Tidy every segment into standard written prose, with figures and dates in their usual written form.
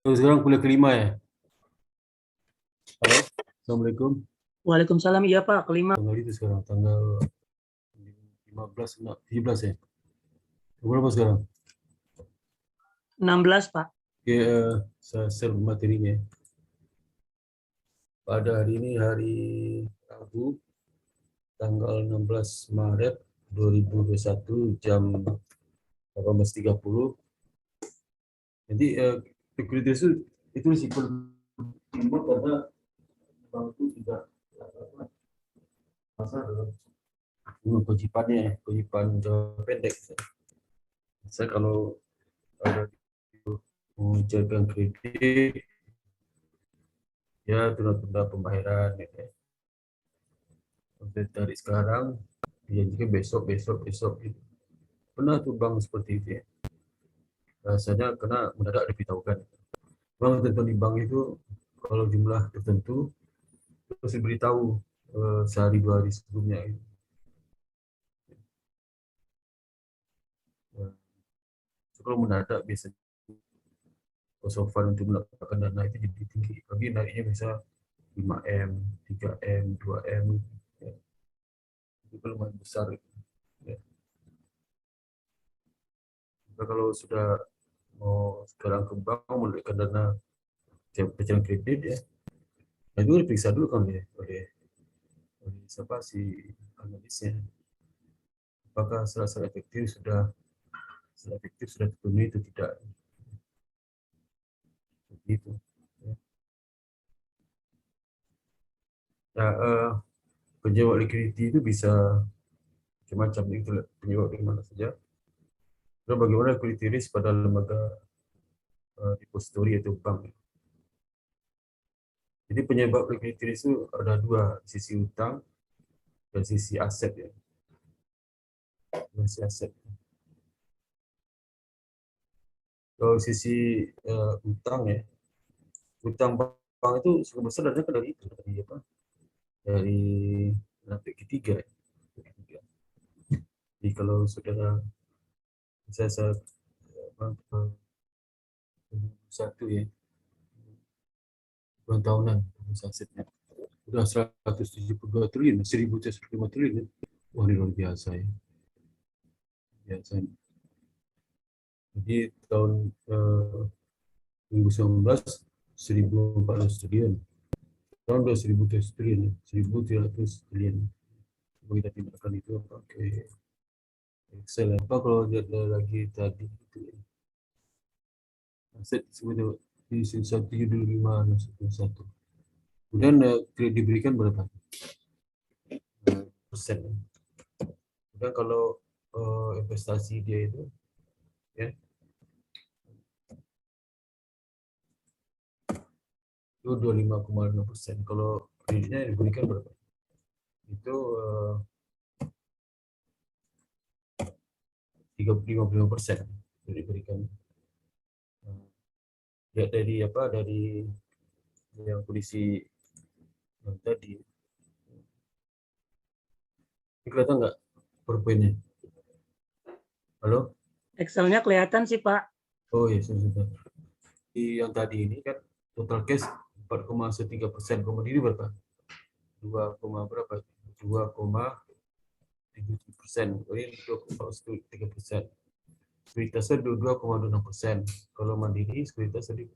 Sekarang kuliah kelima ya? Halo, Assalamualaikum. Waalaikumsalam, iya Pak, kelima. Tanggal itu sekarang, tanggal 15, enggak, 17 ya? Berapa sekarang? 16 Pak. Oke, saya share materinya. Pada hari ini, hari Rabu, tanggal 16 Maret 2021, jam 18.30. Jadi, liquiditas itu risiko timbul karena bank itu tidak pasar kewajibannya, kewajiban jangka pendek. Saya kalau ada mengucapkan kredit, ya tunda-tunda pembayaran gitu ya. Sampai dari sekarang dijanjikan besok besok besok gitu. Pernah tuh bank seperti itu ya. Rasanya kena mendadak diberitahukan. Bank tertentu di bank itu kalau jumlah tertentu harus diberitahu sehari dua hari sebelumnya gitu. Ya, so, kalau mendadak biasanya cost of fund untuk mendapatkan dana itu jadi tinggi. Lagi naiknya bisa 5M, 3M, 2M, ya. Itu lumayan besar gitu. Ya. Nah, kalau sudah mau sekarang ke bank menaikkan dana pecahan kredit ya, nah itu diperiksa dulu kan ya oleh siapa si analisnya, apakah syarat efektif sudah terpenuhi atau tidak, begitu. Ya. Nah, penyebab liquidity itu bisa macam-macam, itu penyebab di mana saja. Lalu bagaimana liquidity risk pada lembaga depository atau bank. Jadi penyebab liquidity risk itu ada dua, sisi utang dan sisi aset ya. Sisi aset. Kalau sisi utang ya, utang bank itu sebagian besar dari itu, dari apa? Dari lantai ketiga. Ya. Jadi kalau saudara saya satu ya, bulan tahunan asetnya udah 172 triliun, 1.105 triliun ya. Wah, ini luar biasa ya. Biasa. Jadi tahun 2019 1.400 triliun. Tahun 2000 triliun, 1.300 triliun. Coba kita tindakan itu pakai Excel. Apa kalau dia lagi tadi itu ya. Aset sebenarnya di 175 satu. Kemudian kredit diberikan berapa persen. Kemudian kalau investasi dia itu ya itu 25,5%. Kalau kreditnya diberikan berapa? Itu 55% diberikan. Ya, dari apa, dari yang kondisi yang tadi. Ini kelihatan nggak perpoinnya? Halo? Excelnya kelihatan sih Pak. Oh iya, sudah. Di yang tadi ini kan total cash 4,13%. Komoditi berapa? 2, berapa? 2,7%. Ini 2,3%. Sekuritasnya 22,26%. Kalau Mandiri sekuritas tadi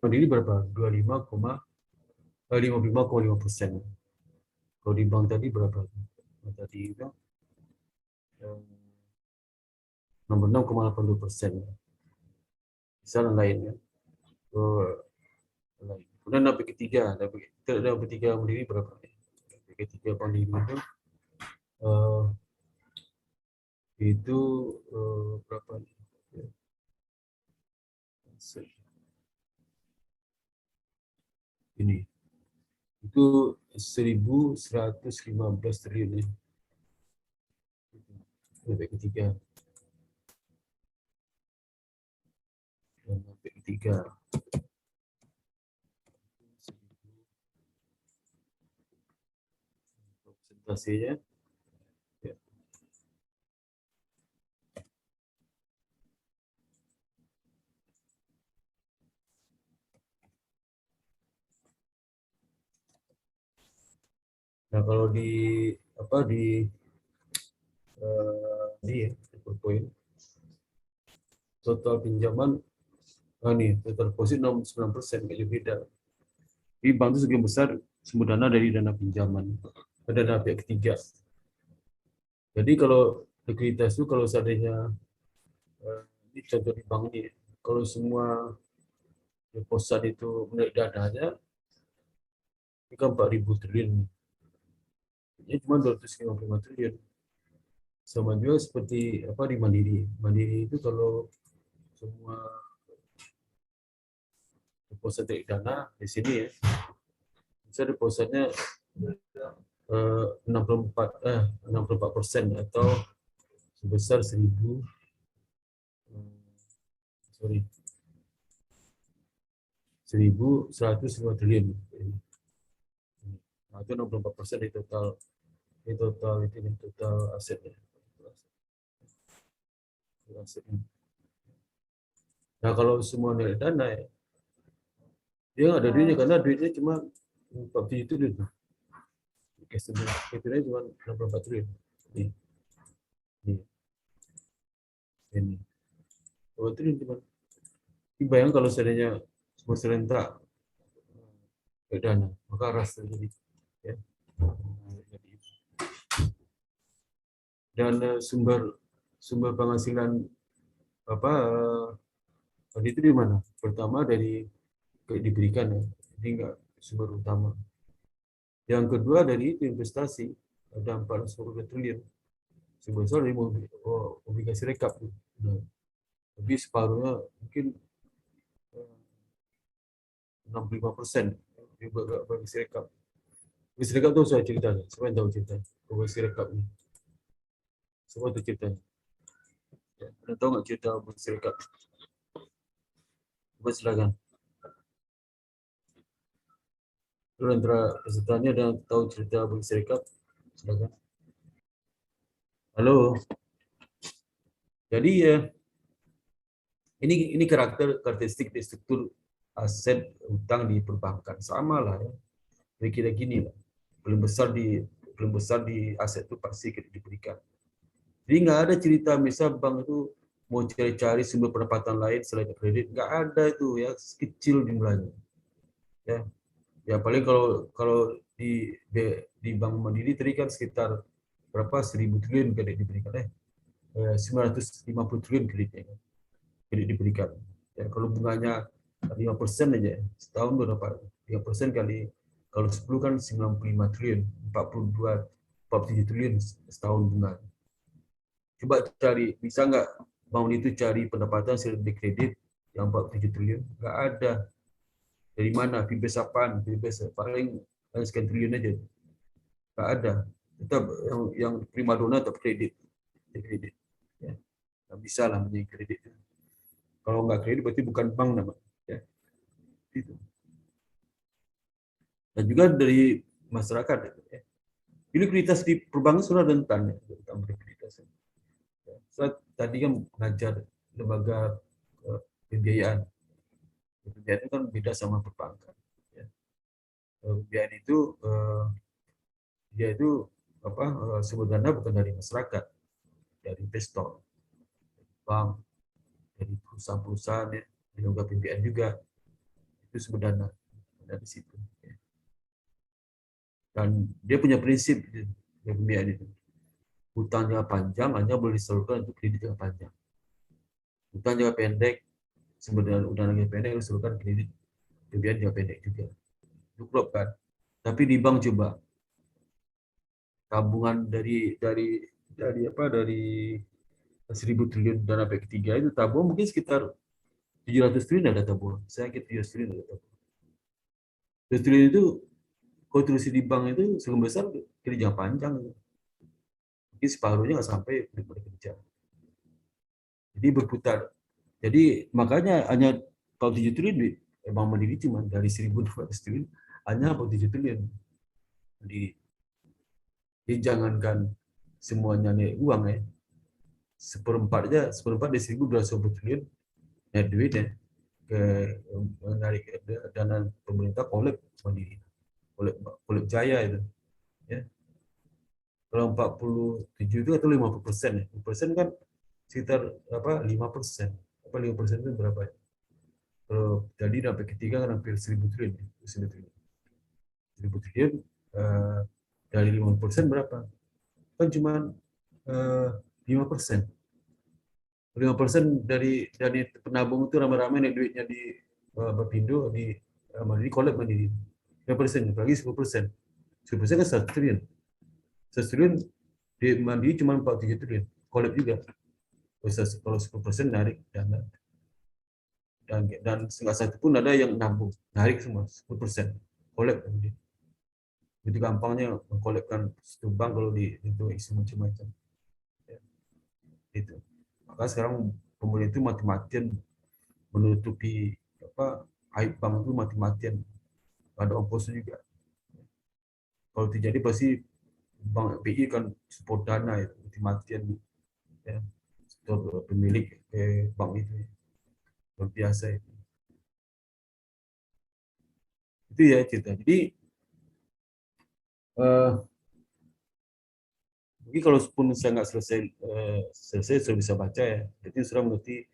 Mandiri berapa? 55,5%. Kalau di bank tadi berapa? Tadi itu nomor 6,82%. Misalnya lain ya. Kemudian dapat ketiga Mandiri berapa? Ketiga Mandiri itu berapa? Ini itu 1.115 triliun ya. Sampai ketiga. Dan sampai ketiga. Presentasinya Nah, kalau di apa di poin total pinjaman, nih total deposit 69%, kayak juga beda. Di bank itu sebagian besar sumber dana dari dana pinjaman, dana pihak ketiga. Jadi kalau likuiditas itu kalau seandainya ini contoh di bank ini, kalau semua deposit itu menarik dananya, ini kan 4.000 triliun, ini cuma 255 triliun. Sama juga seperti apa di Mandiri. Mandiri itu kalau semua deposit dari dana di sini ya, bisa depositnya 64% atau sebesar 1.105 triliun. Nah, itu 64% di total total asetnya. Nah, kalau semua dari dana ya, dia nggak ada duitnya karena duitnya cuma 47 triliun. Itu cuma 64 triliun. Ini 2 triliun cuma. Bayangkan kalau seandainya semua serentak ke dana, maka ras terjadi. Ya. Dan sumber penghasilan apa tadi itu di mana? Pertama dari diberikan ya, ini enggak sumber utama. Yang kedua dari itu investasi, ada 410 triliun. Sebesar dari obligasi rekap. Nah, lebih separuhnya mungkin 65% di obligasi rekap. Obligasi rekap itu saya ceritanya, siapa yang tahu cerita obligasi rekap ini? Semua itu ceritanya. Ya, Anda tahu nggak cerita obligasi rekap? Coba silakan. Lalu antara pesertanya ada yang tahu cerita obligasi rekap? Silakan. Halo. Jadi ya ini karakteristik di struktur aset utang di perbankan sama lah ya. Kira-kira gini lah. Paling besar di aset itu pasti diberikan. Jadi nggak ada cerita misal bank itu mau cari-cari sumber pendapatan lain selain kredit, nggak ada itu ya, kecil jumlahnya. Ya paling kalau di Bank Mandiri tadi kan sekitar berapa 1.000 triliun kredit diberikan 950 triliun kreditnya kredit diberikan. Ya kalau bunganya 5% aja setahun berapa? 5% kali kalau 10 kan 95 triliun, 47 triliun setahun bunga. Coba cari, bisa nggak bank itu cari pendapatan selain kredit yang 47 triliun? Nggak ada. Dari mana? Fibes apaan? Fibes paling sekian triliun aja. Nggak ada. Tetap yang prima dona tetap kredit. Ya. Nggak bisa lah menjadi kredit. Kalau nggak kredit berarti bukan bank namanya. Ya. Itu. Dan juga dari masyarakat. Ya. Likuiditas di perbankan sudah rentan. Ya, tentang likuiditas. Ya. Saya tadi kan mengajar lembaga pembiayaan. Pembiayaan itu kan beda sama perbankan. Ya. Pembiayaan itu dia itu sumber dana bukan dari masyarakat, dari investor, bank, dari perusahaan-perusahaan ya, lembaga pembiayaan juga itu sumber dana dari situ. Ya. Dan dia punya prinsip pembiayaan itu. Hutang jangka panjang hanya boleh disalurkan untuk kredit jangka panjang. Hutang jangka pendek, sumber dana jangka pendek harus disalurkan kredit pembiayaan jangka pendek juga. Itu klop kan. Tapi di bank coba tabungan dari 1.000 triliun dana pihak ketiga itu tabung mungkin sekitar 700 triliun ada tabungan. Saya kira 700 triliun ada tabungan. 700 triliun itu kontribusi di bank itu sebagian besar kerja panjang. Mungkin separuhnya nggak sampai bekerja. Jadi berputar. Jadi makanya hanya kalau 7 triliun Bank Mandiri cuma dari 1.200 triliun hanya 7 triliun. Jadi jangankan semuanya naik uang ya. Seperempat dari 1.200 triliun net duit ya ke menarik dana pemerintah kolek Mandiri, kolek Jaya itu, ya Kalau 47 itu atau 50% ya. 50% kan sekitar apa 5%. Apa 5% itu berapa ya? Kalau tadi sampai ketiga kan hampir 1.000 triliun ya. 1.000 triliun. 1.000 triliun dari 50% berapa? Kan cuma 5%. 5% dari penabung itu ramai-ramai nih duitnya di Bapindo di Mandiri kolab Mandiri. 5%, apalagi 10%. 10% kan 1 triliun. 1 triliun di Mandiri cuma 47 triliun. Kolab juga. Kalau 10% narik dan nggak satu pun ada yang nabung. Narik semua 10%. Kolab. Itu gampangnya mengkolekkan satu bank kalau itu isi macam-macam. Ya, itu. Maka sekarang pemerintah itu mati-matian menutupi apa aib bank itu mati-matian, ada ongkosnya juga. Kalau terjadi pasti bank BI kan support dana itu mati-matian ya, pemilik bank itu luar biasa itu ya cerita. Jadi mungkin kalau pun saya nggak selesai sudah bisa baca ya, jadi sudah mengerti.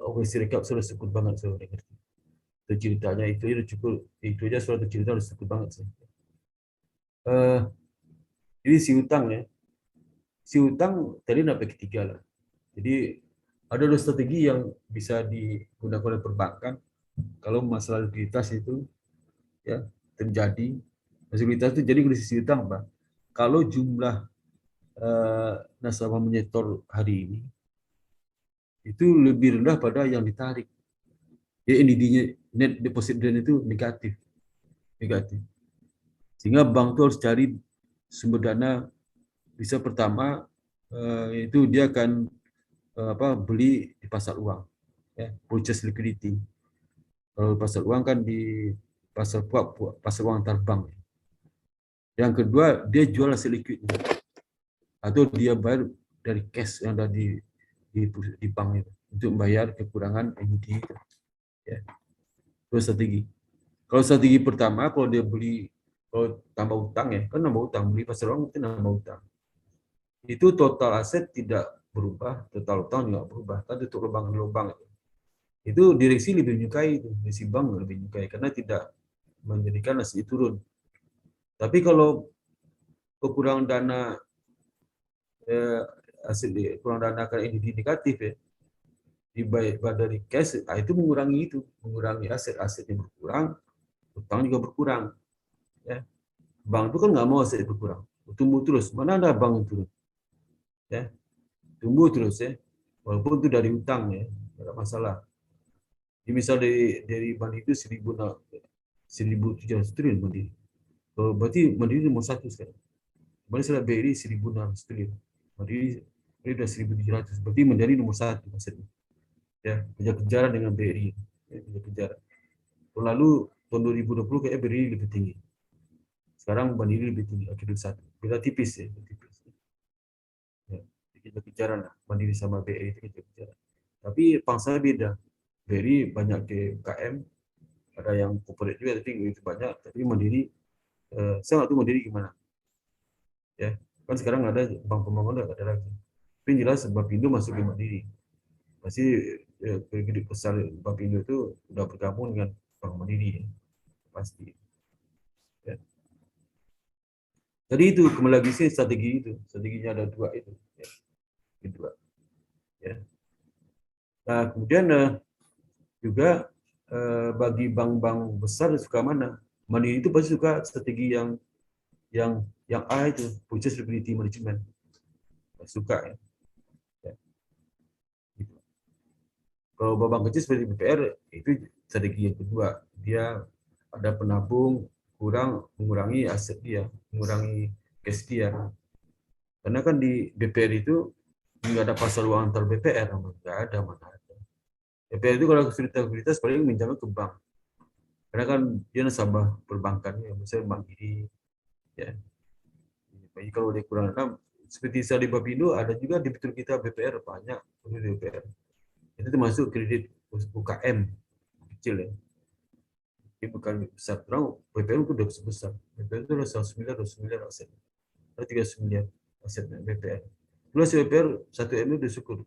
Versi rekap sudah cukup banget sudah ngerti. Itu ceritanya itu aja cukup, itu aja suatu cerita sudah cukup banget sih. Jadi si utang tadi sampai ketiga lah. Jadi ada dua strategi yang bisa digunakan oleh perbankan kalau masalah likuiditas itu ya terjadi. Likuiditas itu jadi dari sisi utang, Pak. Kalau jumlah nasabah menyetor hari ini itu lebih rendah pada yang ditarik. Ya NDD-nya, net deposit rate itu negatif. Sehingga bank itu harus cari sumber dana. Bisa pertama itu dia akan beli di pasar uang, ya, purchase liquidity. Kalau pasar uang kan di pasar uang antar bank. Yang kedua dia jual hasil liquidnya atau dia bayar dari cash yang ada di bank itu untuk membayar kekurangan NID. Ya. Terus strategi. Kalau strategi pertama kalau dia beli, kalau tambah utang ya kan nambah utang, beli pasar uang itu nambah utang. Itu total aset tidak berubah, total utang juga berubah. Tadi untuk lubang itu direksi lebih menyukai itu, direksi bank lebih menyukai karena tidak menjadikan hasil turun. Tapi kalau kekurangan dana kurang dana karena ini negatif ya, dibayar dari cash, itu mengurangi aset yang berkurang, utang juga berkurang. Ya. Bank itu kan nggak mau aset berkurang, tumbuh terus. Mana ada bank yang turun? Ya, tumbuh terus ya, walaupun itu dari utang ya, tidak ada masalah. Jadi misal dari bank itu 1.700 triliun Mandiri. Berarti Mandiri nomor satu sekarang. Kemarin saya BRI 1.600 triliun. Mandiri sudah 1.700. Berarti Mandiri nomor satu maksudnya. Ya, kejar-kejaran dengan BRI. Ya, kejar-kejaran. Lalu tahun 2020 kayak BRI lebih tinggi. Sekarang Mandiri lebih tinggi, akhirnya satu. Beda tipis ya, tipis. Ya, kejar-kejaran lah. Mandiri sama BRI itu kejar-kejaran. Tapi pangsa beda. BRI banyak ke UKM, ada yang corporate juga, tapi itu banyak. Tapi Mandiri, saya nggak tahu Mandiri gimana. Ya, kan sekarang ada bank pembangunan nggak ada lagi. Tapi jelas Bapindo masuk ke Mandiri. Pasti gede besar Bapindo itu udah bergabung dengan Bank Mandiri, ya. Pasti. Ya. Jadi itu kembali lagi sih strategi itu, strateginya ada dua itu. Ya. Kedua. Ya. Nah kemudian juga bagi bank-bank besar suka mana? Mandiri itu pasti suka strategi yang yang A itu, purchase liquidity management. Suka ya. Ya. Gitu. Kalau bank kecil seperti BPR itu strategi yang kedua, dia ada penabung mengurangi aset dia, mengurangi cash dia. Karena kan di BPR itu nggak ada pasar uang antar BPR, nggak ada mana ada. BPR itu kalau kesulitan paling minjamnya ke bank. Karena kan dia nasabah perbankan ya, misalnya bank ini, ya. Jadi kalau dia kurang enam, seperti saya di Bapindo ada juga debitur kita BPR banyak, BPR. Itu termasuk kredit UKM kecil ya. Ini bukan besar. Terang BPR itu udah besar. BPR itu udah 100 miliar, 200 miliar aset. Ada 300 miliar. aset BPR. Plus BPR 1 M itu udah syukur.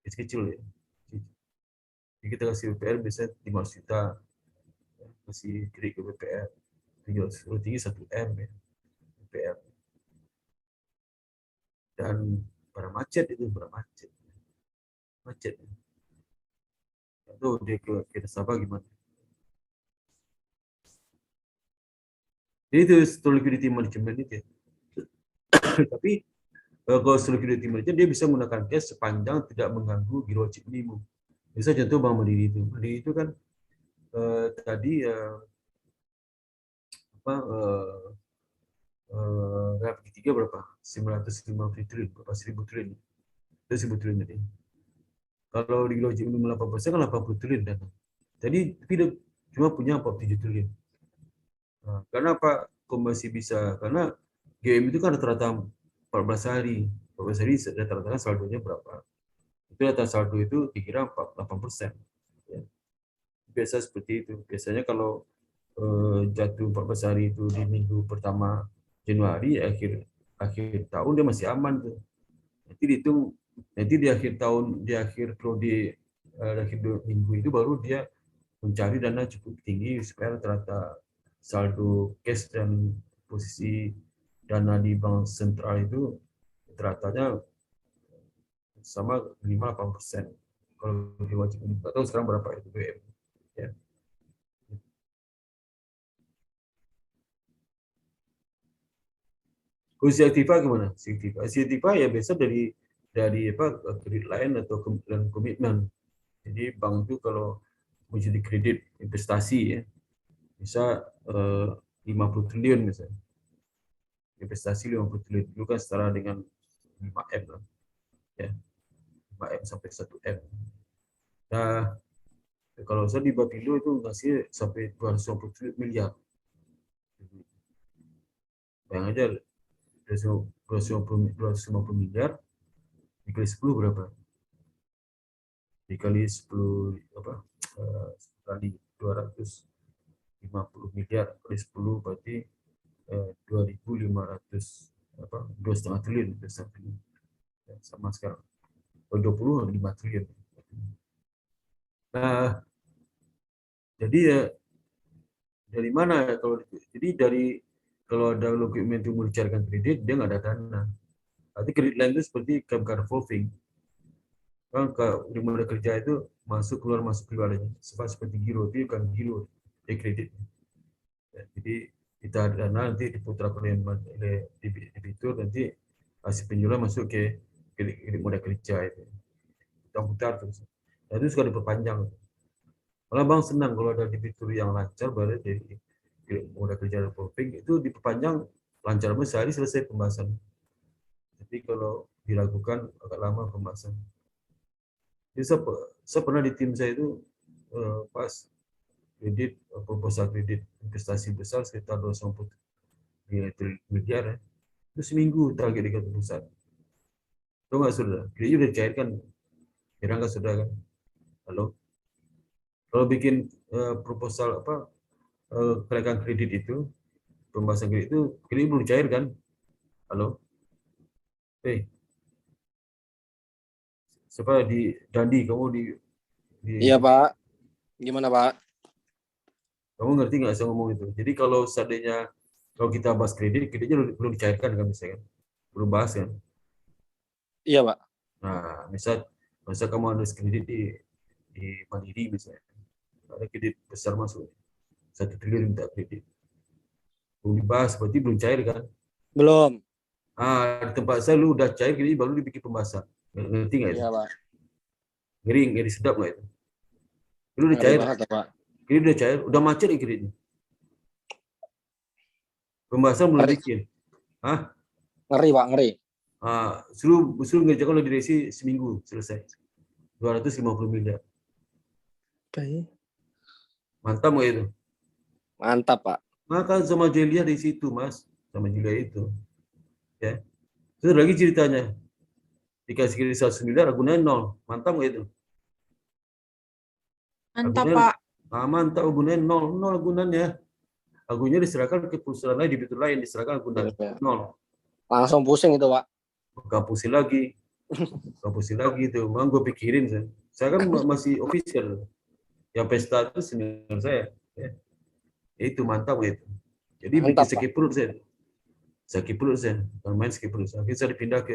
Kecil ya. Jadi kita kasih BPR bisa 500 juta, kasih kredit ke BPR. Tinggi 1 M ya, BPR. Dan para macet itu, macet. Itu dia ke nasabah gimana? Jadi itu store liquidity management itu ya. Tapi kalau store liquidity management dia bisa menggunakan cash sepanjang tidak mengganggu giro wajib minimum. Bisa contoh Bank Mandiri itu. Mandiri itu kan tadi ketiga berapa? 950 triliun, berapa 1000 triliun. Itu 1000 triliun tadi. Kalau di giro wajib minimum 8% kan 80 triliun dana. Jadi tidak cuma punya 47 triliun. Nah, karena apa? Kok masih bisa? Karena GM itu kan rata-rata 14 hari. 14 hari rata-rata saldonya berapa? Itu data saldo itu dikira 8%. Ya. Biasa seperti itu. Biasanya kalau jatuh 14 hari itu di minggu pertama Januari, akhir tahun dia masih aman tuh. Nanti dihitung, nanti di akhir tahun, di akhir periode akhir minggu itu baru dia mencari dana cukup tinggi supaya rata-rata saldo cash dan posisi dana di bank sentral itu rata-ratanya sama 5-8%. Kalau diwajib nggak tahu sekarang berapa itu BM. Ya. Khusus aktiva gimana? Aktiva ya biasa dari apa kredit lain atau komitmen. Jadi bank itu kalau menjadi kredit investasi ya bisa 50 triliun misalnya. Investasi 50 triliun itu kan setara dengan 5M lah. Ya. 5M sampai 1M. Nah, kalau saya di Bapindo itu ngasih sampai 250 miliar. Bayang aja 250 miliar dikali 10 berapa? Dikali 10 apa? Kali 250 miliar kali 10 berarti 2.500 apa? 2,5 triliun, ya, sama sekarang. Kalau 20 5 triliun. Nah, jadi ya dari mana kalau jadi kalau ada dokumen itu mencairkan kredit dia nggak ada dana. Arti kredit lain itu seperti card revolving. Kan di modal kerja itu masuk keluar aja. Seperti giro itu kan giro di kredit. Ya, jadi kita ada dana nanti diputar oleh debitur nanti hasil penjualan masuk ke kredit modal kerja itu. Kita putar terus. Nah, itu suka diperpanjang. Malah bang senang kalau ada debitur yang lancar baru dari modal kerja revolving itu diperpanjang lancar sehari selesai pembahasan. Tapi kalau diragukan agak lama pembahasan. Jadi saya pernah di tim saya itu pas kredit proposal kredit investasi besar sekitar 250 miliar ya. Itu seminggu target di pusat. Tahu nggak sudah? Kredit udah dicairkan. Kira nggak sudah kan? Halo? Kalau bikin proposal apa kenaikan kredit itu, pembahasan kredit itu kredit belum cair kan? Halo? Siapa di Dandi kamu di Iya Pak, gimana Pak? kamu ngerti nggak saya ngomong itu? Jadi kalau seandainya kalau kita bahas kreditnya belum dicairkan kan misalnya, belum bahas kan? Iya Pak. Nah, misal kamu ada kredit di Mandiri misalnya, ada kredit besar masuk 1 triliun minta kredit, belum dibahas, berarti belum cair kan? Belum. Di tempat saya lu udah cair kredit baru dibikin pembahasan, ngerti nggak itu? Iya Pak. Ngeri sedap nggak itu? Lu udah Ngeri cair, banget ya, Pak. kredit udah cair, udah macet ya kreditnya. Pembahasan belum Ngeri. bikin. Hah? Ngeri Pak, ngeri. Suruh ngerjakan lo diresi seminggu selesai 250 miliar. Mantap nggak itu? Mantap Pak. Maka sama Jelia di situ mas, sama Jelia itu. Ya. Terus lagi ceritanya, dikasih kredit 100 miliar, agunnya 0. Mantap nggak itu? Mantap, Agunnya, Pak. mantap, agunnya 0 agunannya. Agunnya diserahkan ke perusahaan lain, debitur lain diserahkan agunan 0. Langsung pusing itu, Pak. Kapusin lagi itu. Memang gue pikirin saya kan masih official. Yang pesta itu senior saya. Ya. Itu mantap gitu. Jadi bikin Mantap, Pak. skipper saya. Kalau main skipper saya. Akhirnya saya dipindah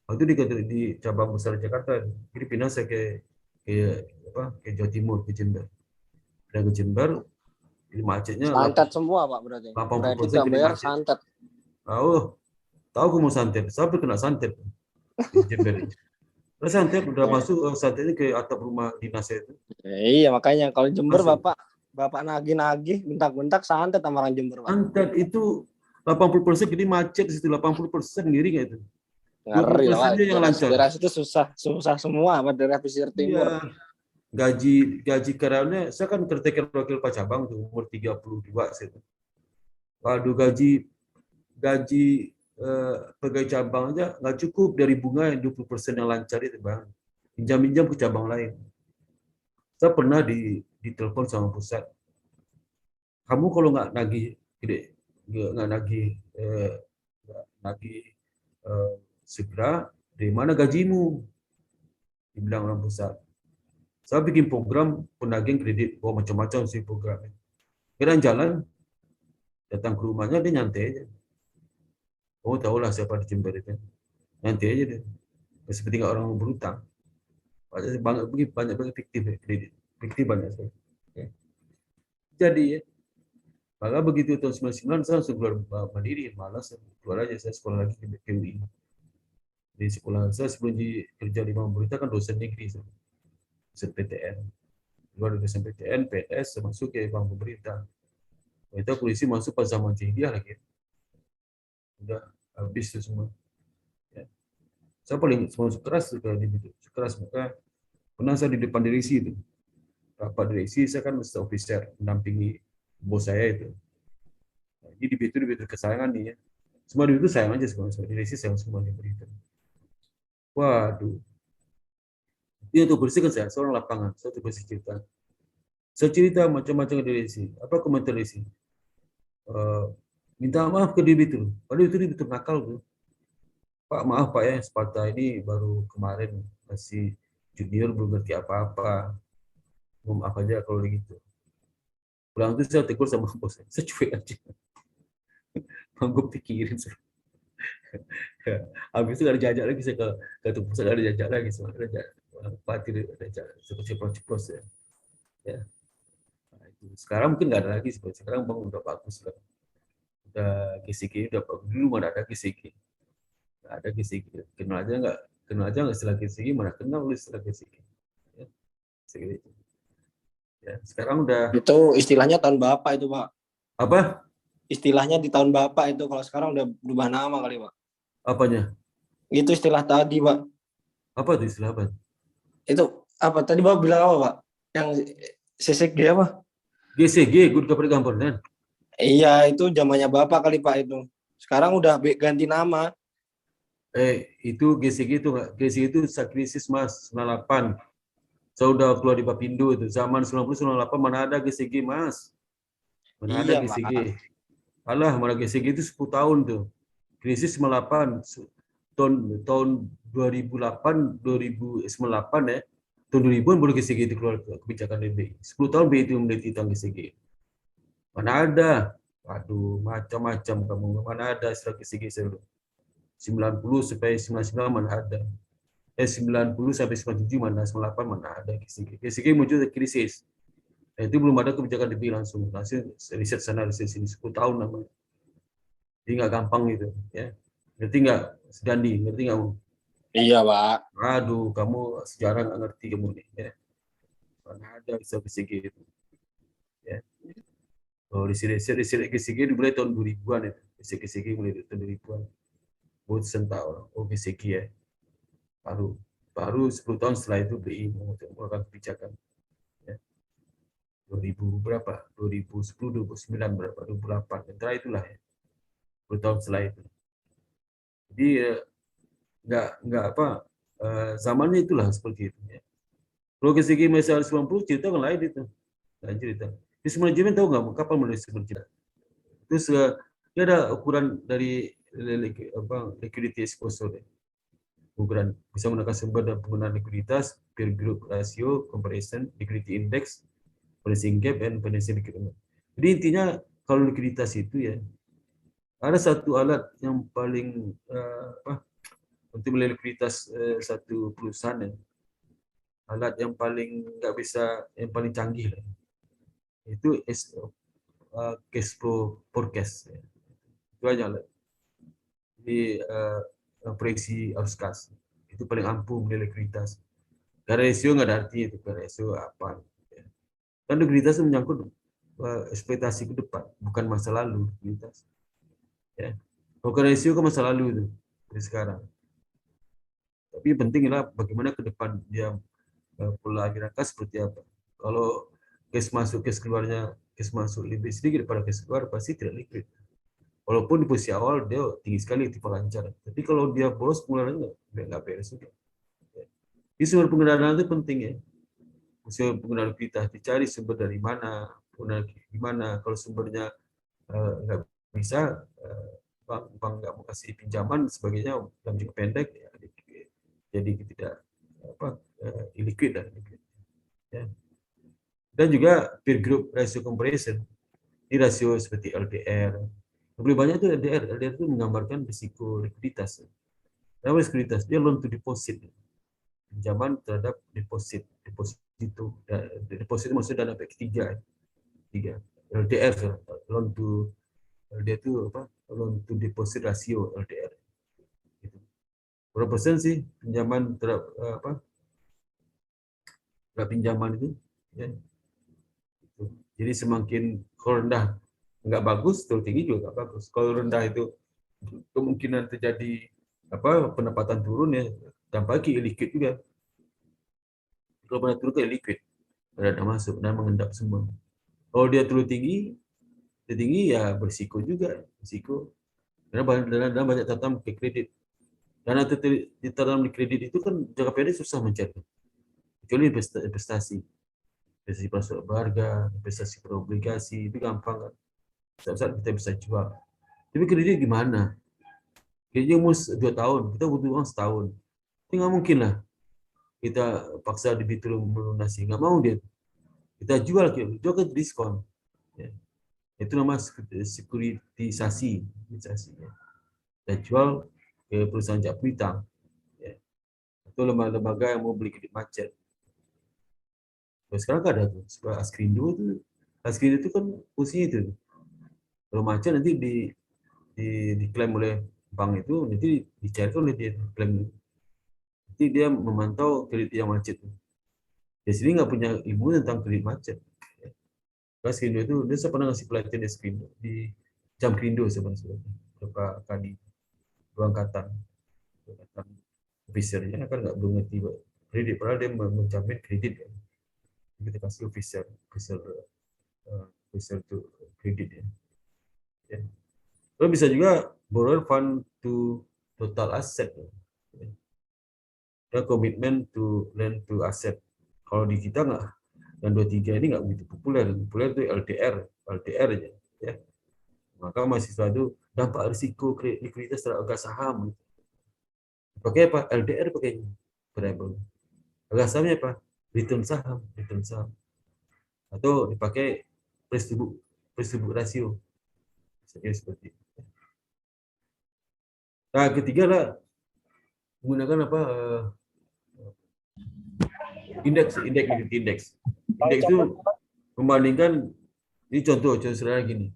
waktu di cabang besar Jakarta. Jadi pindah saya ke Jawa Timur, ke Jember. Dan ke Jember, jadi macetnya Santet semua, Pak, berarti. 80% Kredit nggak jadi bayar, macet. santet. Tahu kamu santet, sampai kena santet di Jember. Nah, santet udah masuk santetnya ke atap rumah dinas itu. Iya, makanya kalau Jember Masuk. Bapak nagih-nagih, bentak-bentak santet sama orang Jember, Pak. Santet itu 80% jadi macet di situ, 80% ngiri nggak itu? Ngeri, 20% Pak. aja yang lancar. Daerah itu susah semua, Pak, daerah pesisir timur. Iya. Gaji karyawannya, saya kan caretaker wakil Pak Cabang tuh, umur 32 saya. Waduh, gaji pegawai cabang aja nggak cukup dari bunga yang 20% yang lancar itu, Bang. Pinjam-pinjam ke cabang lain. Saya pernah ditelepon sama pusat. Kamu kalau nggak nagih segera, dari mana gajimu? Dibilang orang pusat. Saya bikin program penagihan kredit, macam-macam sih programnya. Kira jalan, datang ke rumahnya, dia nyantai aja. Oh, tahulah siapa di Jember itu. Nyantai aja dia. Seperti nggak orang berutang. Banyak fiktif kredit. Fiktif banyak sekali. Jadi, maka begitu tahun 99 saya langsung keluar mandiri, malas keluar aja, saya sekolah lagi di UI. Di sekolah saya sebelum kerja di bank berita kan dosen negeri, dosen PTN. Keluar dari dosen PTN, PS, masuk ke bank pemerintah. Kita polisi masuk pas zaman jahiliyah lagi. Udah habis itu semua. Ya. Saya paling masuk keras juga di situ. Keras maka pernah saya di depan direksi itu. Rapat direksi saya kan mesti officer mendampingi bos saya itu. Nah, jadi di itu kesayangan nih ya. Semua di itu sayang aja semua. Direksi sayang semua di berita. Waduh. Dia tuh bersih kan saya seorang lapangan. Saya tuh bersih cerita. Saya cerita macam-macam ke direksi. Apa komentar direksi? Minta maaf ke dia itu. Padahal itu dia betul nakal tuh. Pak, maaf Pak ya, Sparta ini baru kemarin masih junior, belum ngerti apa-apa. Maaf aja kalau begitu. Pulang itu saya tegur sama bos saya cuek aja. Gue pikirin. Habis itu ada jajak lagi, saya ke pusat ada jajak lagi. Pati ada jajak, ceplos ya. Ya. Nah, itu. Sekarang mungkin nggak ada lagi, sekarang bang udah bagus lah. Udah GCG, udah bagus. Dulu mana ada GCG. Ada GCG, kenal aja nggak istilah GCG, mana kenal lu istilah GCG. Ya, ya, sekarang udah itu istilahnya tahun Bapak itu, Pak. Apa Istilahnya di tahun Bapak itu, kalau sekarang udah berubah nama kali, Pak. apanya? Itu istilah tadi, Pak. Apa itu istilah apa? Itu apa tadi Bapak bilang apa, Pak? Yang CCG apa? GCG, Good Corporate Governance. Iya, itu zamannya Bapak kali, Pak, itu. Sekarang udah ganti nama. Itu GCG itu krisis Mas 98. Saya udah keluar di Bapindo itu. Zaman 90-98 mana ada GCG Mas? Mana ada Iya, GCG? Alah, mana GCG itu 10 tahun tuh. Krisis 98 tahun 2008 2098 ya. Tahun 2000-an baru GCG itu keluar kebijakan BI. 10 tahun BI itu meneliti tentang GCG. Mana ada? Waduh, macam-macam kamu. Mana ada istilah GCG seluruh. 90 sampai 99 mana ada. 90 sampai 97 mana, 98 mana ada GCG. GCG muncul dari krisis. Nah, itu belum ada kebijakan DBI langsung. Riset sana, riset sini 10 tahun namanya. Jadi nggak gampang gitu. Ya. Ngerti nggak, Dandi? Ngerti nggak? Iya, Pak. Aduh, kamu sejarah nggak ngerti kamu nih. Ya. Mana ada GCG itu. Ya. Oh, riset GCG dimulai tahun 2000-an itu. GCG mulai tahun 2000-an. Buat tahu, GCG ya. Baru 10 tahun setelah itu BI melakukan kebijakan. Ya. 2000 berapa? 2010, 2009 berapa? 2008. Antara itulah ya. 10 tahun setelah itu. Jadi nggak apa zamannya itulah seperti itu ya. Kalau GCG masih 90 cerita kan lain itu. Lain cerita. Di manajemen tahu nggak kapan menulis cerita? Terus dia ada ukuran dari liquidity exposure. Ukuran bisa menggunakan sumber dan penggunaan likuiditas, peer group ratio, comparison, liquidity index, financing gap, and financial requirement. Jadi intinya kalau likuiditas itu ya ada satu alat yang paling untuk menilai likuiditas satu perusahaan ya. Alat yang paling nggak bisa, yang paling canggih lah. Itu cash flow forecast. Ya. Itu aja lah. Jadi proyeksi arus kas itu paling ampuh menilai likuiditas. Karena rasio nggak ada artinya itu, karena rasio apa? Ya. Kan likuiditas itu menyangkut ekspektasi ke depan, bukan masa lalu likuiditas. Ya. Kalau rasio kan masa lalu itu dari sekarang. Tapi pentinglah bagaimana ke depan dia pola aliran kas seperti apa. Kalau cash masuk, cash keluarnya, cash masuk lebih sedikit daripada cash keluar, pasti tidak liquid. Walaupun di posisi awal dia tinggi sekali tipe lancar, tapi kalau dia boros pengeluarannya nggak beres juga. Jadi sumber pengeluaran itu penting ya. Sumber pengeluaran kita dicari sumber dari mana, gimana. Kalau sumbernya nggak bisa, bank nggak mau kasih pinjaman sebagainya dalam jangka pendek, ya, jadi tidak illiquid lah. Ya. Dan juga peer group ratio comparison. Ini rasio seperti LDR. Lebih banyak itu LDR. LDR itu menggambarkan risiko likuiditas. Kenapa likuiditas? Dia loan to deposit. Pinjaman terhadap deposit. Deposit maksudnya dana pihak ketiga. LDR, loan to LDR itu apa? Loan to deposit rasio LDR. Gitu. Berapa persen sih pinjaman terhadap terhadap pinjaman itu? Ya. Jadi semakin kalau rendah nggak bagus, terlalu tinggi juga nggak bagus. Kalau rendah itu kemungkinan terjadi pendapatan turun ya, dampaknya illiquid juga. Kalau pada turun ke illiquid, ada masuk dan mengendap semua. Kalau dia terlalu tinggi ya berisiko juga, risiko. Karena banyak tertanam ke kredit. Dana ditanam di kredit itu kan jangka pendek susah mencari. Kecuali investasi pasar berharga, investasi berobligasi, itu gampang kan. Saat kita bisa jual. Tapi kredit gimana? Kreditnya umur 2 tahun, kita butuh uang setahun. Itu nggak mungkin lah. Kita paksa debitur melunasi, nggak mau dia. Kita jual ke diskon. Ya. Itu namanya sekuritisasi. Ya. Kita jual ke perusahaan jasa piutang. Ya. Itu lembaga yang mau beli kredit macet. Terus sekarang kan ada tuh, Askrindo itu. Askrindo itu kan fungsinya itu. Kalau macet nanti diklaim oleh bank itu, nanti dicairkan oleh dia klaim. Nanti dia memantau kredit yang macet. Di sini nggak punya ilmu tentang kredit macet. Askrindo itu, dia pernah ngasih pelatihan di Askrindo, di Jam Krindo sebenarnya. Beberapa kali dua angkatan officernya kan nggak belum ngerti kredit, padahal dia menjamin kredit ya. Kita kasih officer itu kredit ya. Ya. Lalu bisa juga borrow fund to total asset. Ya, komitmen to lend to asset. Kalau di kita nggak, dan 23 ini nggak begitu populer. Populer itu LDR aja. Ya. Maka mahasiswa itu dampak risiko likuiditas terhadap harga saham. Pakai apa? LDR pakainya. Variable. Harga sahamnya apa? Return saham. Atau dipakai price to book ratio. Seperti itu. Nah, ketiga lah menggunakan indeks itu membandingkan, ini contoh saudara gini.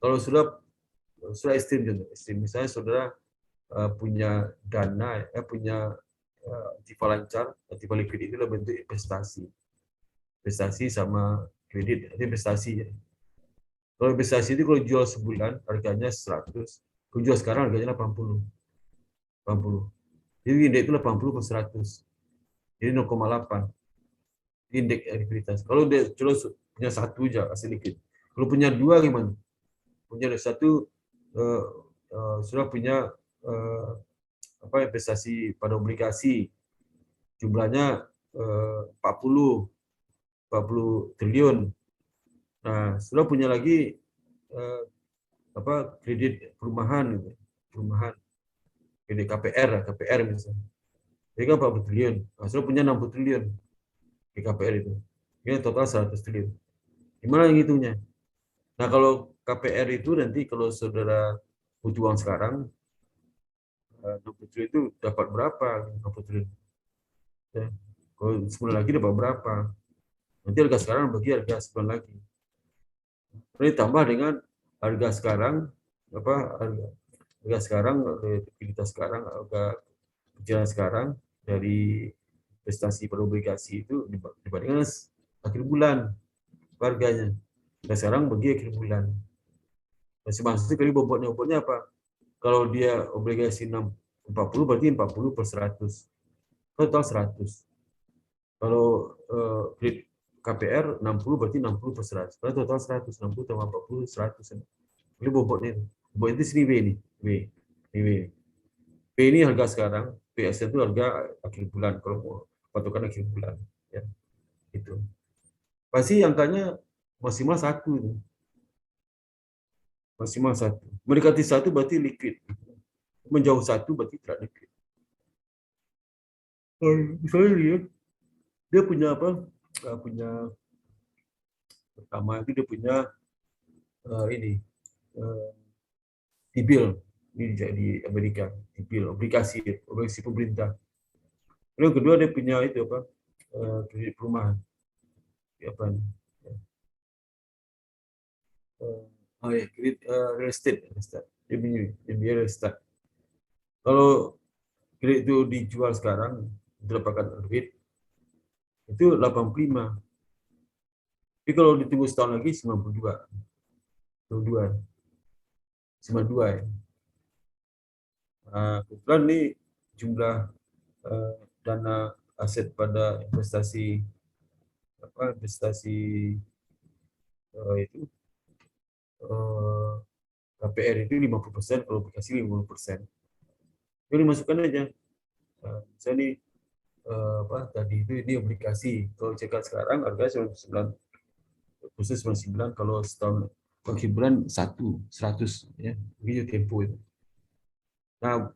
Kalau saudara ekstrim, misalnya saudara punya dana, punya tipe lancar, tipe liquid itu adalah bentuk investasi sama kredit, itu investasi ya. Kalau investasi itu kalau jual sebulan harganya 100, kalau jual sekarang harganya 80. Jadi indeks itu 80 per 100. Jadi 0,8. Indeks likuiditas. Kalau dia cuma punya satu aja asli liquid. Kalau punya dua gimana? Punya satu sudah punya investasi pada obligasi jumlahnya 40 triliun. Nah, sudah punya lagi kredit perumahan gitu. perumahan, kredit KPR misalnya. Jadi kan 40 triliun, Asro punya 60 triliun di KPR itu. Ini total 100 triliun. Gimana yang hitungnya? Nah, kalau KPR itu nanti kalau saudara butuh uang sekarang, 60 triliun itu dapat berapa? 60 triliun. Ya. Kalau sebulan lagi dapat berapa? Nanti harga sekarang bagi harga sebulan lagi. Ini tambah dengan harga sekarang, harga sekarang, likuiditas sekarang, harga berjalan sekarang dari investasi pada obligasi itu dibandingkan akhir bulan harganya. Nah, sekarang bagi akhir bulan. Masing-masing kali bobotnya apa? Kalau dia obligasi 40 berarti 40 per 100. Total 100. Kalau kredit KPR 60 berarti 60 per 100. Berarti total 100. 60 tambah 40, 100. Ini bobotnya. Bobot itu sini W nih. W. P ini harga sekarang. PSN itu harga akhir bulan. Kalau mau patokan akhir bulan. Ya, itu. Pasti angkanya maksimal 1. Maksimal 1. Mendekati 1 berarti liquid. Menjauh 1 berarti tidak liquid. Misalnya dia punya apa? Punya pertama itu dia punya ini T-bill ini di Amerika, T-bill obligasi pemerintah. Lalu yang kedua dia punya itu apa? Kredit perumahan. Apa? Kredit real estate. Dia punya real estate. Kalau kredit itu dijual sekarang, didapatkan duit, itu 85. Tapi kalau ditunggu setahun lagi 92. 92 ya. Kebetulan ini jumlah dana aset pada investasi itu KPR itu 50%, kalau obligasi 50%. Jadi dimasukkan aja. Misalnya nih, tadi itu ini obligasi. Kalau cekat sekarang harga 99, khusus 99, kalau setahun penghiburan 100 ya. Begitu tempo itu. Nah,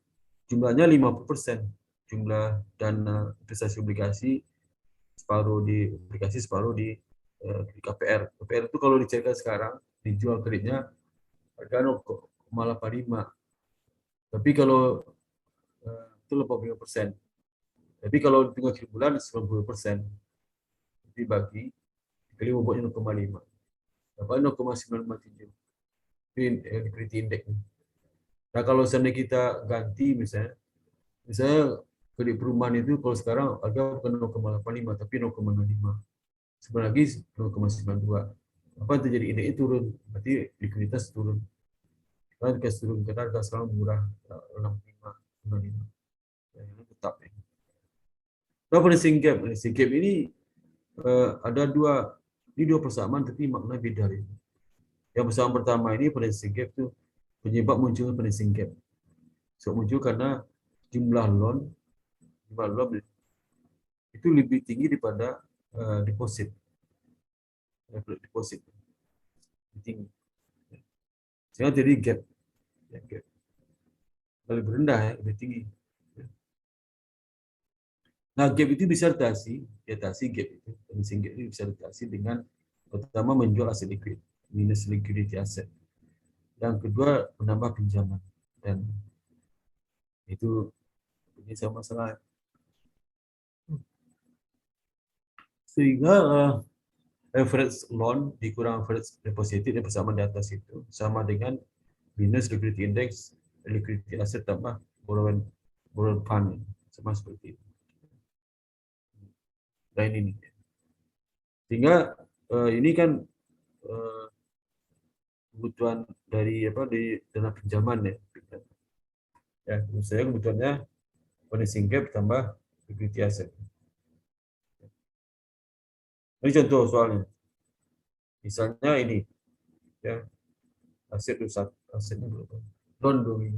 jumlahnya 50%. Jumlah dana investasi obligasi separuh di obligasi, separuh di KPR. KPR itu kalau dicetak sekarang dijual kreditnya harga 0,85. Tapi kalau itu 85%. Tapi kalau tunggu akhir bulan 90%. Dibagi kali bobotnya 0,5. Dapat 0,957. Itu liquidity index. Nah, kalau seandainya kita ganti misalnya kredit perumahan itu kalau sekarang harga bukan 0,85 tapi 0,05. Sebenarnya lagi 0,92. Apa yang terjadi? Indeksnya turun, berarti likuiditas turun. Kan turun karena harga sekarang murah 65, 65. Ya, tetap ya. Nah, financing gap ini ada dua persamaan tapi makna beda. Yang persamaan pertama ini financing gap itu penyebab munculnya financing gap. So, muncul karena jumlah loan itu lebih tinggi daripada deposit. Deposit lebih tinggi. Sehingga jadi gap. Lebih rendah ya, lebih tinggi. Nah, gap itu bisa diatasi gap itu. Financing gap itu bisa diatasi dengan pertama menjual aset liquid, minus liquidity asset. Yang kedua menambah pinjaman, dan itu ini sama masalah. Sehingga average loan dikurang average deposit yang bersama di atas itu sama dengan minus liquidity index, liquidity asset tambah borrowed fund, sama seperti itu. Nah, ini sehingga ini kan kebutuhan dari dana pinjaman ya. Ya, saya kebutuhannya financing gap tambah liquidity asset. Ini contoh soalnya. Misalnya ini ya, asetnya berapa? Loan 25,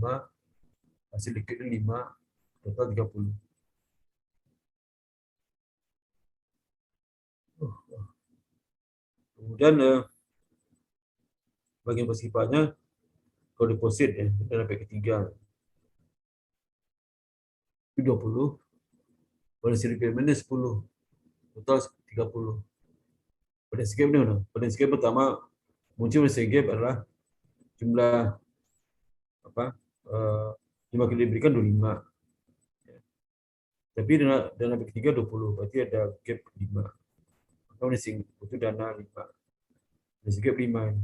hasil liquidnya 5, total 30. Kemudian bagian persipannya kalau deposit ya, kita sampai ketiga. itu 20, balance requirementnya 10, total 30. Balance gap ini mana? Balance gap pertama muncul balance gap adalah jumlah apa? Jumlah kredit diberikan 25. Tapi dana ketiga 20, berarti ada gap 5. Maka itu dana 5. Balance gap 5 ini.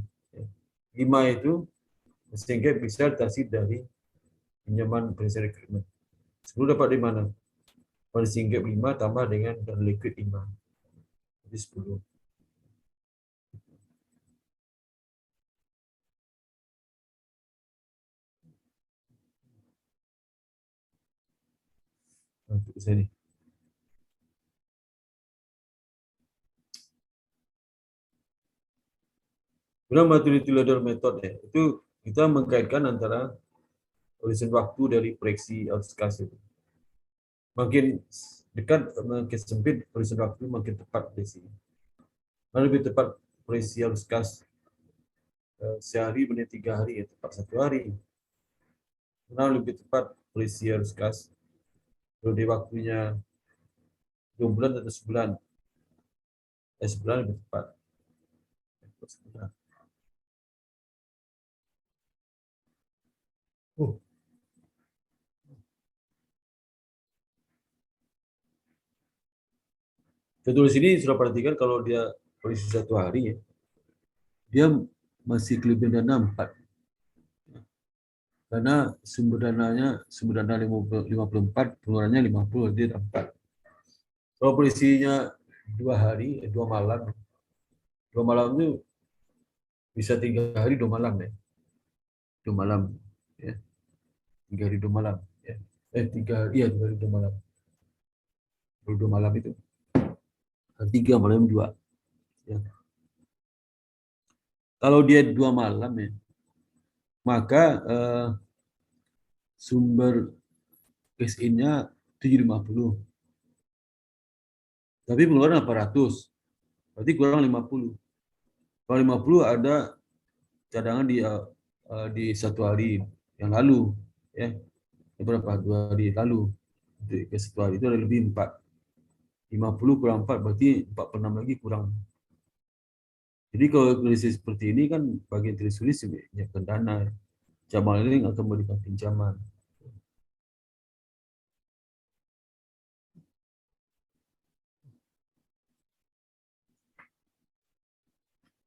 5 itu balance gap bisa ditasi dari pinjaman present requirement. 10 dapat di mana? Balance gap 5 tambah dengan dana liquid 5. Jadi 10. Untuk sini. Dalam maturity ladder method itu kita mengkaitkan antara horizon waktu dari proyeksi outcast itu. Makin dekat, makin sempit horizon waktu, makin tepat proyeksi. Mana lebih tepat proyeksi outcast sehari banding 3 hari, ya tepat 1 hari. Mana lebih tepat proyeksi outcast periode waktunya 2 bulan atau sebulan. Sebulan lebih tepat. Sebulan. Contoh di sini sudah perhatikan kalau dia proyeksi 1 hari, ya, dia masih kelebihan dana 4. Karena sumber dana 54, pengeluarannya 50, dia 4. Kalau polisinya 2 hari, 2 malam. 2 malam itu bisa 3 hari 2 malam ya. 2 malam ya. 3 hari 2 malam ya. 3 hari, iya 3 hari 2 malam. 2 malam itu. 3 malam 2 ya. Kalau dia 2 malam ya, maka sumber cash in-nya 750. Tapi pengeluaran 800. Berarti kurang 50. Kalau 50 ada cadangan di 1 hari yang lalu ya. Berapa? 2 hari lalu. Ke 1 hari itu ada lebih 4. 50 kurang 4 berarti 46 lagi kurang. Jadi kalau kondisi seperti ini kan bagian tertulis menyiapkan dana. Jamaah ini akan memberikan pinjaman.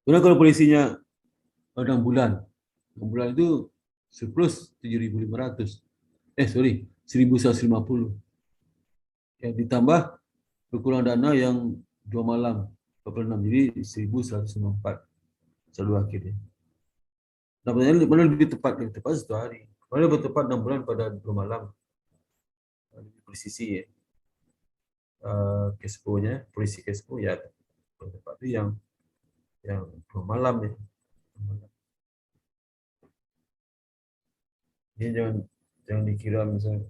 Karena kalau polisinya 6 bulan, 6 bulan itu surplus 7.500. 1.150. Ya, ditambah berkurang dana yang 2 malam, 46, jadi 1.154 selalu akhirnya. Nah, pertanyaan mana lebih tepat? Lebih tepat 1 hari. Mana lebih tepat 6 bulan pada 2 malam? Lebih presisi ya. Cash flow-nya, polisi cash flow ya tepat itu yang 2 malam ya. Jadi jangan dikira misalnya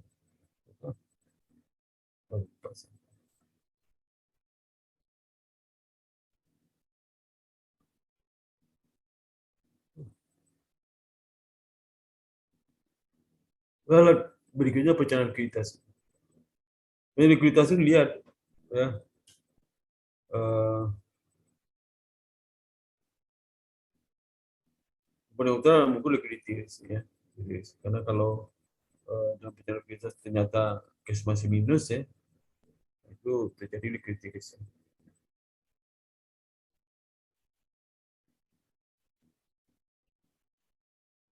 lalu berikutnya pecahan likuiditas. Likuiditas itu lihat ya, komponen utama mungkin likuiditas ya. Karena kalau dalam pecahan likuiditas ternyata cash masih minus ya, itu terjadi likuiditas.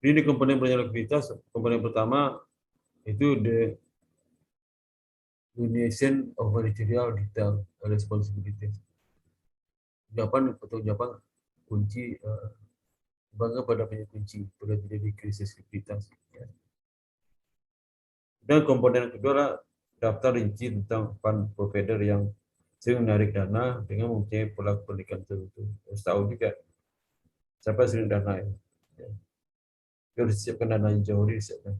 Ini komponen pecahan likuiditas, komponen pertama itu the delineation of managerial detail responsibilities. Jawaban kunci bangga pada punya kunci pada terjadi krisis likuiditas. Ya. Dan komponen kedua adalah daftar rinci tentang fund provider yang sering menarik dana dengan mempunyai pola kepemilikan tertentu. Harus tahu juga siapa sering dana ya. Harus disiapkan dana yang jauh disiapkan.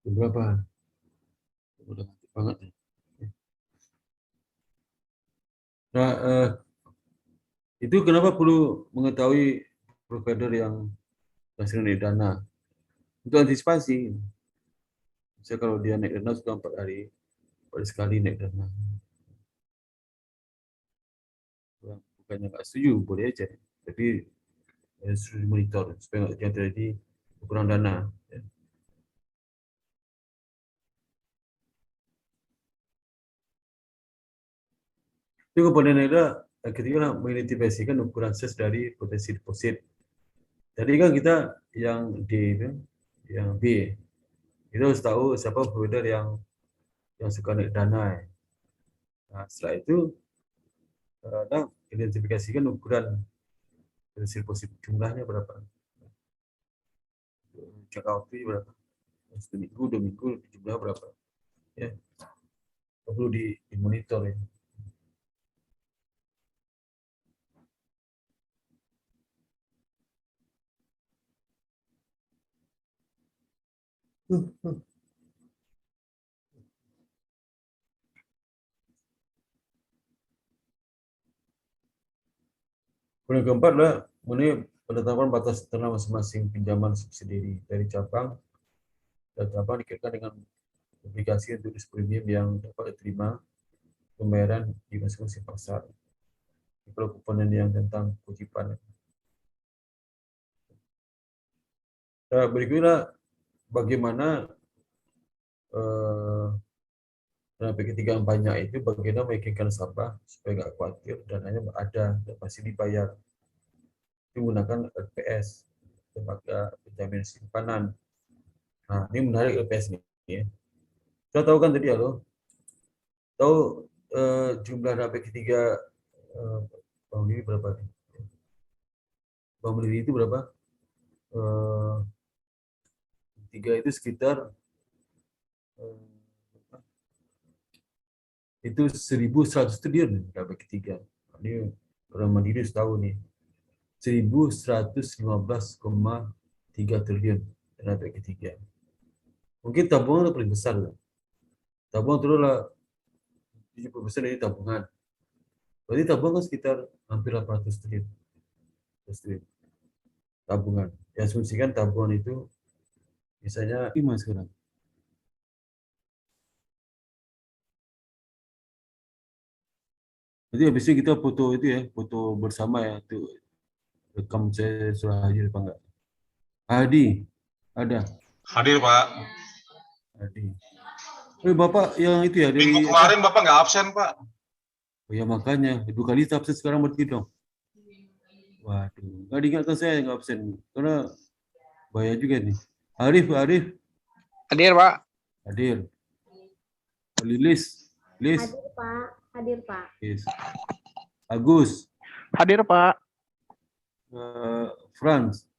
Beberapa udah mati banget ya. Nah, Itu kenapa perlu mengetahui provider yang sering naik dana untuk antisipasi. Misalnya kalau dia naik dana sudah 4 hari sekali naik dana. Bukannya nggak setuju, boleh aja. Tapi harus monitor supaya nggak terjadi kurang dana. Itu komponen ada ketika mengidentifikasikan ukuran size dari potensi deposit. Tadi kan kita yang D itu, yang B, kita harus tahu siapa provider yang suka naik dana. Nah, setelah itu kita identifikasikan ukuran potensi deposit jumlahnya berapa, jangka waktu berapa, 1 minggu, 2 minggu, jumlah berapa, ya perlu dimonitor ya. Kemudian keempat adalah mengenai penetapan batas internal masing-masing pinjaman subsidi dari cabang, dan cabang dikaitkan dengan obligasi untuk premium yang dapat diterima pembayaran di masing-masing pasar. Kalau komponen yang tentang kewajiban. Nah, berikutnya bagaimana dana P3 yang banyak itu bagaimana meyakinkan nasabah supaya nggak khawatir dananya ada dan pasti dibayar. Itu menggunakan LPS, lembaga penjamin simpanan. Nah, ini menarik LPS ini. Ya. Kita tahu kan tadi ya loh, tahu jumlah dana P3 Bank Mandiri berapa? Bank Mandiri itu berapa? 3 itu sekitar itu 1.100 triliun dana P3. Ini orang Mandiri tahu nih. 1.115,3 triliun dana P3. Mungkin tabungan itu paling besar lah. Tabungan itu adalah 70% dari tabungan. Berarti tabungan kan sekitar hampir 800 triliun. Tabungan. Yang asumsikan tabungan itu misalnya 5 sekarang. Jadi habis itu kita foto itu ya, foto bersama ya, itu rekam saya sudah hadir apa enggak? Hadi, ada. Hadir, Pak. Hadi. Bapak yang itu ya dari Minggu kemarin Bapak nggak absen, Pak. Oh ya makanya, 2 kali absen sekarang berarti dong. Waduh, nggak diingatkan saya nggak absen. Karena bahaya juga nih. Arif. Hadir, Pak. Hadir. Lilis. Hadir, Pak. Yes. Agus. Hadir, Pak. Franz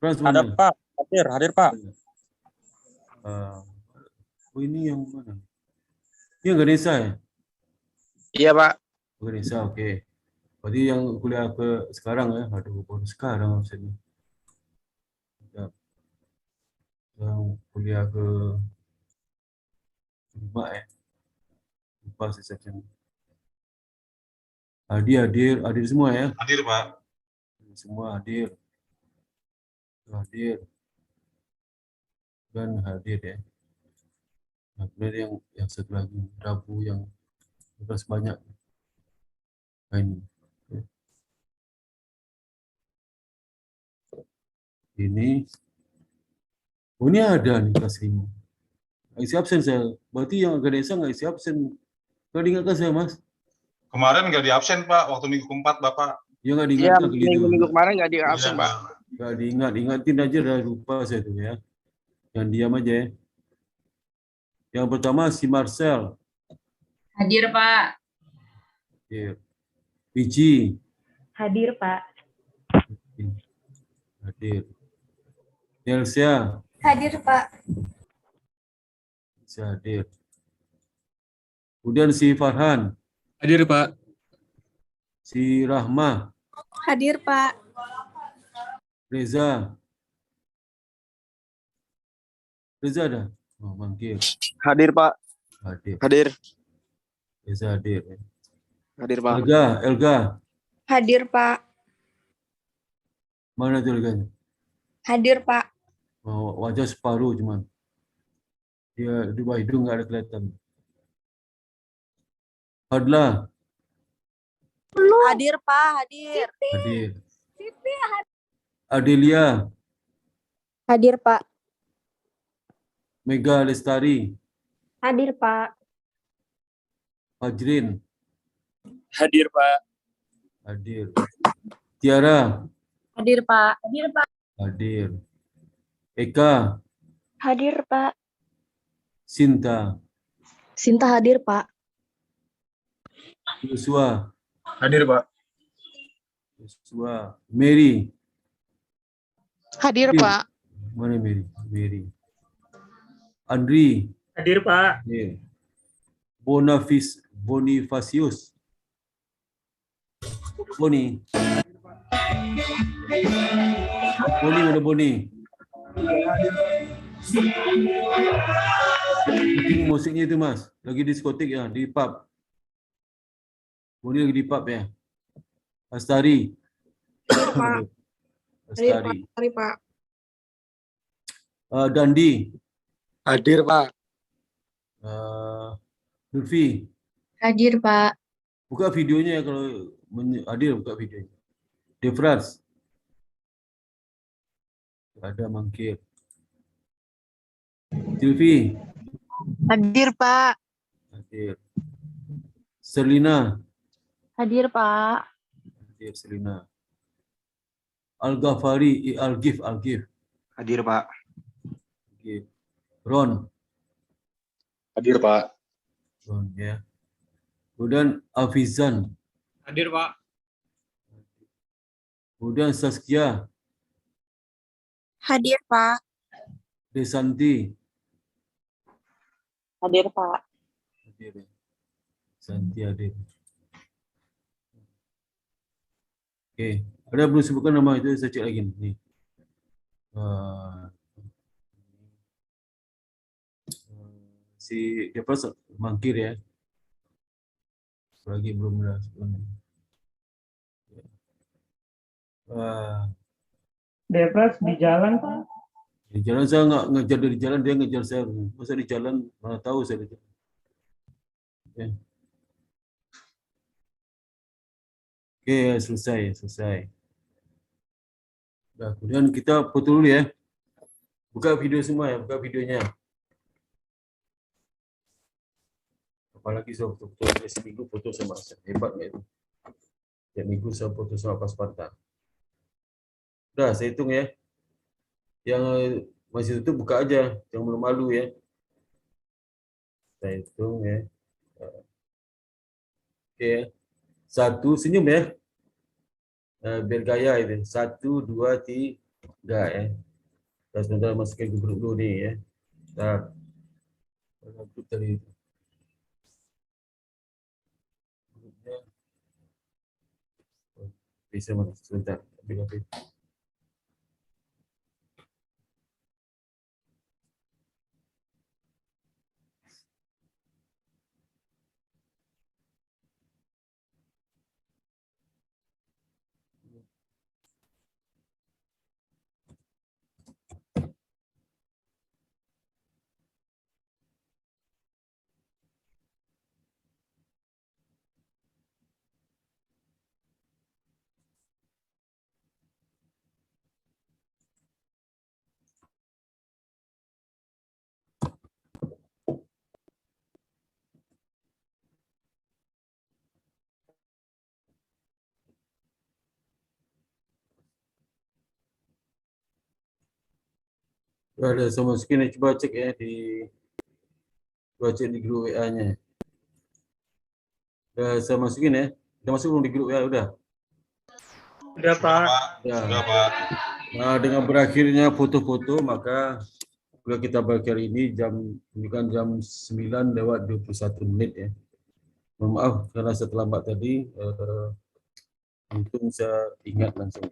Ada mana? Pak, hadir Pak. Oh ini yang mana? Ini yang Ganesha ya? Iya, Pak. Ganesha, oke. Berarti yang kuliah ke sekarang ya? Aduh, baru sekarang absennya. Yang kuliah ke 5 ya? Lupa saya absen. Hadir semua ya? Hadir, Pak. Semua hadir. Dan hadir ya. Nah, kemudian yang satu lagi Rabu yang tugas banyak. Nah, ini. Ini ada nih kelas 5. Isi absen saya. Berarti yang Ganesha nggak isi absen. Nggak diingatkan saya, Mas. Kemarin nggak di absen, Pak. Waktu minggu keempat, Bapak. Ya nggak Iya, diingatkan. minggu kemarin nggak di absen, Iya, Pak. Nggak ingatin aja, udah lupa saya tuh ya. Yang diam aja ya. Yang pertama si Marcel. Hadir, Pak. Hadir. Biji. Hadir, Pak. Hadir. Delsia. Hadir, Pak. Hadir. Kemudian si Farhan. Hadir, Pak. Si Rahma. Hadir, Pak. Reza ada? Oh, manggil. Hadir, Pak. Hadir. Hadir. Reza hadir. Ya. Hadir, Pak. Elga. Hadir, Pak. Mana tuh Elganya? Hadir, Pak. Oh, wajah separuh cuman. Dia di bawah hidung nggak ada kelihatan. Fadla. Hadir, Pak. Hadir. Hadir. Adelia. Hadir, Pak. Mega Lestari. Hadir, Pak. Fajrin. Hadir, Pak. Hadir. Tiara. Hadir, Pak. Hadir, Pak. Hadir. Eka. Hadir, Pak. Sinta. Sinta hadir, Pak. Yosua. Hadir, Pak. Yosua. Mary. Hadir, Hadir. Pak. Mana Mary? Mary. Andri. Hadir, Pak. Hadir. Bonifacius. Boni. Mana Boni? Bikin musiknya itu Mas. Lagi diskotik ya, di pub. Boni lagi di pub ya. Astari. Pak. Astari. Hadir, Pak. Dandi. Hadir, Pak. Lutfi. Hadir, Pak. Buka videonya ya kalau hadir, buka videonya. Defras. Ada Mangkir. Silvi. Hadir, Pak. Hadir. Serlina. Hadir, Pak. Hadir Serlina. Al-Ghafari. Al-Gif. Hadir, Pak. Gif. Ron. Hadir, Pak. Ron ya. Kemudian Afizan. Hadir, Pak. Kemudian Saskia. Hadir, Pak. Desanti. Hadir, Pak. Hadir. Santi hadir. Okey. Ada belum sebutkan nama itu, saya cek lagi ni. Si dia pas Mangkir ya. Lagi belum ada sebelumnya. Devras di jalan, Pak. Di jalan saya nggak ngejar dari jalan, dia ngejar saya. Masa di jalan, mana tahu saya di jalan. Okay. Oke, selesai. Nah, kemudian kita foto dulu ya. Buka video semua ya, buka videonya. Apalagi saya foto seminggu foto sama saya. Hebat nggak itu? Tiap minggu saya foto sama Pasparta. Udah, saya hitung ya. Yang masih tutup buka aja, yang belum malu ya. Saya hitung ya. Oke. 1, senyum ya. Biar gaya itu. 1, 2, 3 ya. Dan sebentar masukin ke grup dulu nih ya. Start. Grup tadi itu. Grupnya. Bisa mana? Sebentar. Ambil. Ada semua masukin, coba cek ya di grup WA-nya. Udah saya masukin ya. Udah masuk belum di grup WA? Udah. Udah, Pak. Sudah, Pak. Nah, dengan berakhirnya foto-foto, maka juga kita berakhir ini kan jam 9:21 ya. Mohon maaf karena saya terlambat tadi. Untung saya ingat langsung.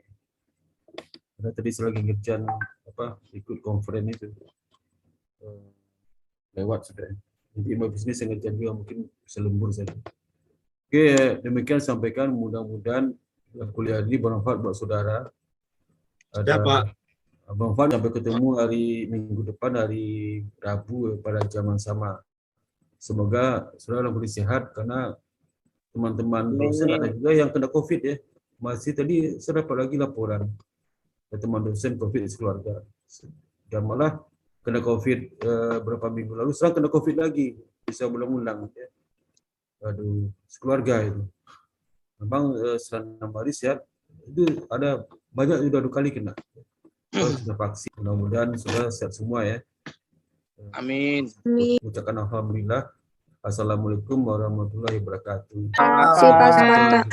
Karena tadi saya lagi ngerjain ikut konferen itu. Lewat sudah. Jadi mau bisnis saya ngerjain juga mungkin selembur saja. Oke, demikian sampaikan, mudah-mudahan kuliah ini bermanfaat buat saudara. Ya, Pak. Bermanfaat, sampai ketemu hari minggu depan, hari Rabu pada jam yang sama. Semoga saudara kondisi sehat, karena teman-teman dosen ada juga yang kena COVID ya. Masih tadi saya dapat lagi laporan teman dosen COVID di keluarga. Dan malah kena COVID berapa minggu lalu, sekarang kena COVID lagi, bisa berulang-ulang. Ya. Aduh, sekeluarga itu. Memang setelah 6 hari sehat, itu ada banyak sudah 2 kali kena. Sudah vaksin, mudah-mudahan sudah sehat semua ya. Amin. Ucapkan alhamdulillah. Assalamualaikum warahmatullahi wabarakatuh. Terima kasih, Pak.